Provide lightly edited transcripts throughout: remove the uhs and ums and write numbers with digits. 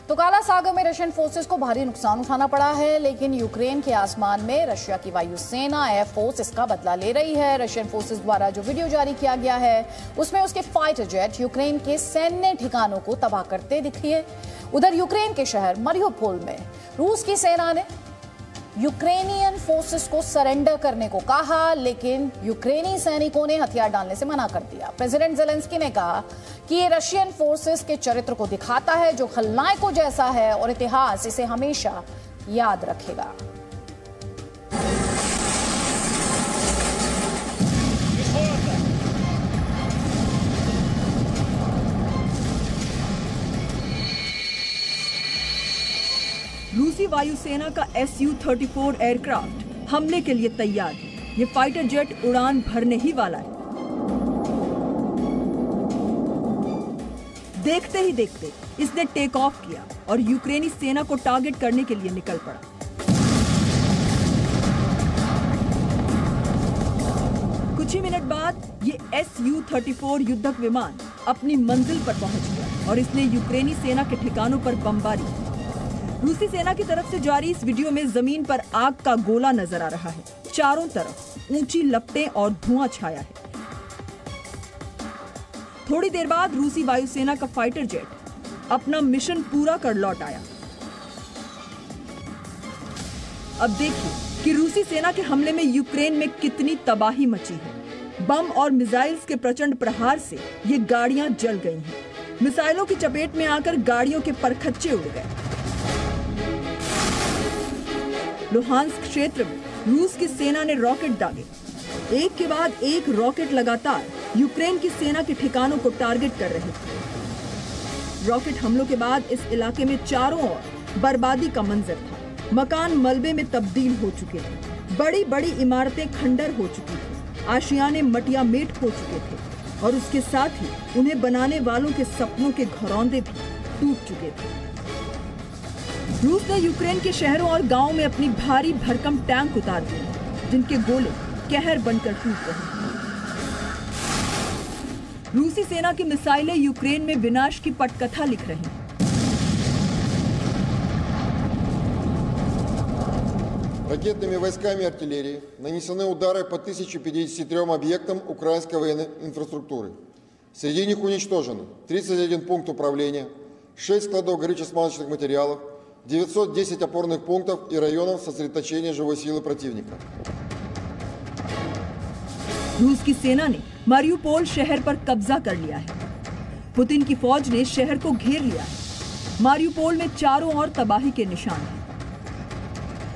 तो काला सागर में रशियन फोर्सेस को भारी नुकसान उठाना पड़ा है, लेकिन यूक्रेन के आसमान में रशिया की वायुसेना एयरफोर्स इसका बदला ले रही है। रशियन फोर्सेस द्वारा जो वीडियो जारी किया गया है उसमें उसके फाइटर जेट यूक्रेन के सैन्य ठिकानों को तबाह करते दिखे। उधर यूक्रेन के शहर मरियोपोल में रूस की सेना ने यूक्रेनियन फोर्सेस को सरेंडर करने को कहा, लेकिन यूक्रेनी सैनिकों ने हथियार डालने से मना कर दिया। प्रेसिडेंट जेलेंस्की ने कहा कि ये रशियन फोर्सेस के चरित्र को दिखाता है जो खलनायकों जैसा है और इतिहास इसे हमेशा याद रखेगा। रूसी वायुसेना का Su-34 एयरक्राफ्ट हमले के लिए तैयार है। ये फाइटर जेट उड़ान भरने ही वाला है। देखते ही देखते इसने टेक ऑफ किया और यूक्रेनी सेना को टारगेट करने के लिए निकल पड़ा। कुछ ही मिनट बाद ये Su-34 युद्धक विमान अपनी मंजिल पर पहुंच गया और इसने यूक्रेनी सेना के ठिकानों पर बमबारी की। रूसी सेना की तरफ से जारी इस वीडियो में जमीन पर आग का गोला नजर आ रहा है। चारों तरफ ऊंची लपटें और धुआं छाया है। थोड़ी देर बाद रूसी वायुसेना का फाइटर जेट अपना मिशन पूरा कर लौट आया। अब देखिए कि रूसी सेना के हमले में यूक्रेन में कितनी तबाही मची है। बम और मिसाइल्स के प्रचंड प्रहार से ये गाड़ियां जल गई हैं। मिसाइलों की चपेट में आकर गाड़ियों के परखच्चे उड़ गए। लुहांस्क क्षेत्र में रूस की सेना ने रॉकेट दागे। एक के बाद एक रॉकेट लगातार यूक्रेन की सेना के ठिकानों को टारगेट कर रहे थे। रॉकेट हमलों के बाद इस इलाके में चारों ओर बर्बादी का मंजर था। मकान मलबे में तब्दील हो चुके थे। बड़ी बड़ी इमारतें खंडर हो चुकी थी। आशियाने मटिया मेट हो चुके थे और उसके साथ ही उन्हें बनाने वालों के सपनों के घरौंदे भी टूट चुके थे। रूस ने यूक्रेन के शहरों और गांवों में अपनी भारी भरकम टैंक उतार दिए, जिनके गोले कहर बनकर टूट रहे हैं। रूसी सेना की मिसाइलें यूक्रेन में विनाश की पटकथा लिख रही हैं। Ракетными войсками и артиллерией нанесены удары по 1053 объектам украинской военной инфраструктуры. Среди них уничтожено 31 пункт управления, 6 складов горюче-смазочных материалов, 910 опорных пунктов и районов сосредоточения живой силы противника. रूस की सेना ने मारियोपोल शहर पर कब्जा कर लिया है। पुतिन की फौज ने शहर को घेर लिया है। मारियोपोल में चारों ओर तबाही के निशान हैं।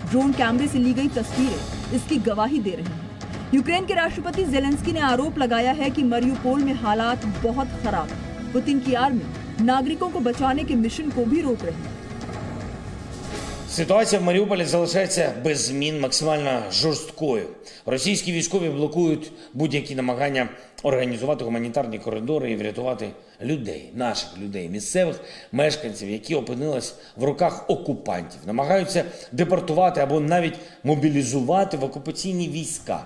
ड्रोन कैमरे से ली गई तस्वीरें इसकी गवाही दे रही हैं। यूक्रेन के राष्ट्रपति जेलेंस्की ने आरोप लगाया है कि मारियोपोल में हालात बहुत खराब हैं। पुतिन की आर्मी नागरिकों को बचाने के मिशन को भी रोक रही है। Ситуація в Маріуполі залишається без змін, максимально жорсткою. Російські військові блокують будь-які намагання організувати гуманітарні коридори і врятувати людей, наших людей, місцевих мешканців, які опинились в руках окупантів. Намагаються депортувати або навіть мобілізувати в окупаційні війська.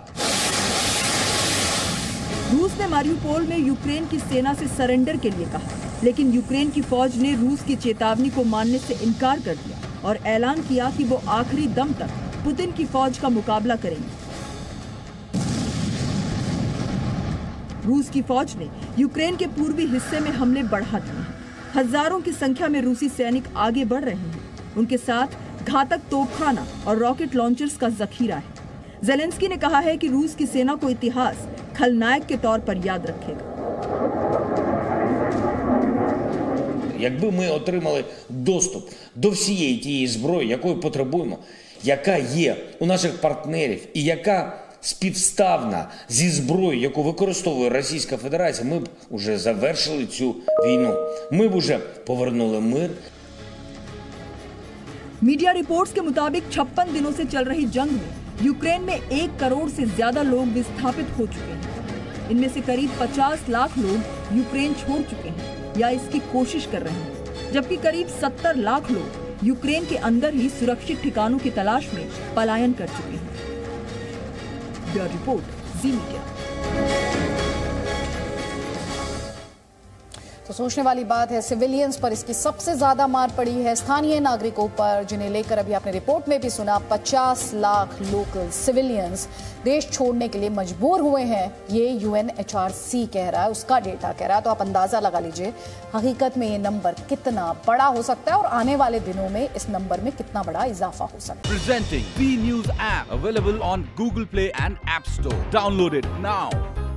रूस ने मारियोपोल में यूक्रेन की सेना से सरेंडर के लिए कहा, लेकिन यूक्रेन की फौज ने रूस की चेतावनी को मानने से इनकार कर दिया और ऐलान किया कि वो आखिरी दम तक पुतिन की फौज का मुकाबला करेंगे। रूस की फौज ने यूक्रेन के पूर्वी हिस्से में हमले बढ़ा दिए हैं। हजारों की संख्या में रूसी सैनिक आगे बढ़ रहे हैं। उनके साथ घातक तोपखाना और रॉकेट लॉन्चर्स का जखीरा है। जेलेंस्की ने कहा है कि रूस की सेना को इतिहास खलनायक के तौर पर याद रखेगा। Якби ми отримали доступ до всієї тієї зброї, якої потребуємо, яка є у наших партнерів і яка співставна зі зброєю, яку використовує Російська Федерація, ми б уже завершили цю війну. Ми б уже повернули мир. मीडिया रिपोर्ट्स के मुताबिक 56 दिनों से चल रही जंग में यूक्रेन में 1 करोड़ से ज्यादा लोग विस्थापित हो चुके हैं। इनमें से करीब 50 लाख लोग यूक्रेन छोड़ चुके हैं या इसकी कोशिश कर रहे हैं, जबकि करीब 70 लाख लोग यूक्रेन के अंदर ही सुरक्षित ठिकानों की तलाश में पलायन कर चुके हैं। ब्यूरो रिपोर्ट, जी मीडिया। तो सोचने वाली बात है, सिविलियंस पर इसकी सबसे ज्यादा मार पड़ी है स्थानीय नागरिकों पर, जिन्हें लेकर अभी आपने रिपोर्ट में भी सुना 50 लाख लोकल सिविलियंस देश छोड़ने के लिए मजबूर हुए हैं। ये UNHRC कह रहा है, उसका डेटा कह रहा है। तो आप अंदाजा लगा लीजिए हकीकत में ये नंबर कितना बड़ा हो सकता है और आने वाले दिनों में इस नंबर में कितना बड़ा इजाफा हो सकता है। Presenting B News app available on Google Play and App Store. Download it now.